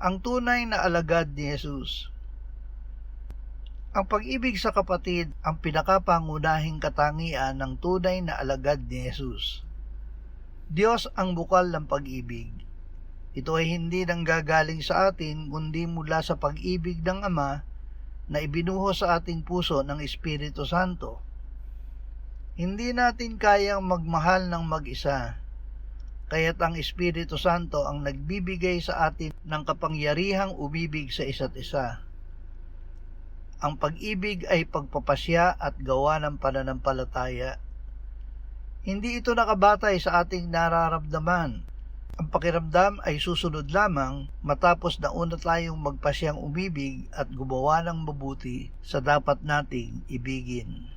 Ang tunay na alagad ni Jesus. Ang pag-ibig sa kapatid ang pinakapangunahing katangian ng tunay na alagad ni Jesus. Diyos ang bukal ng pag-ibig. Ito ay hindi nanggagaling sa atin kundi mula sa pag-ibig ng Ama na ibinuhos sa ating puso ng Espiritu Santo. Hindi natin kayang magmahal ng mag-isa, kaya't ang Espiritu Santo ang nagbibigay sa atin ng kapangyarihang umibig sa isa't isa. Ang pag-ibig ay pagpapasya at gawa ng pananampalataya. Hindi ito nakabatay sa ating nararamdaman. Ang pakiramdam ay susunod lamang matapos na una tayong magpasyang umibig at gumawa ng mabuti sa dapat nating ibigin.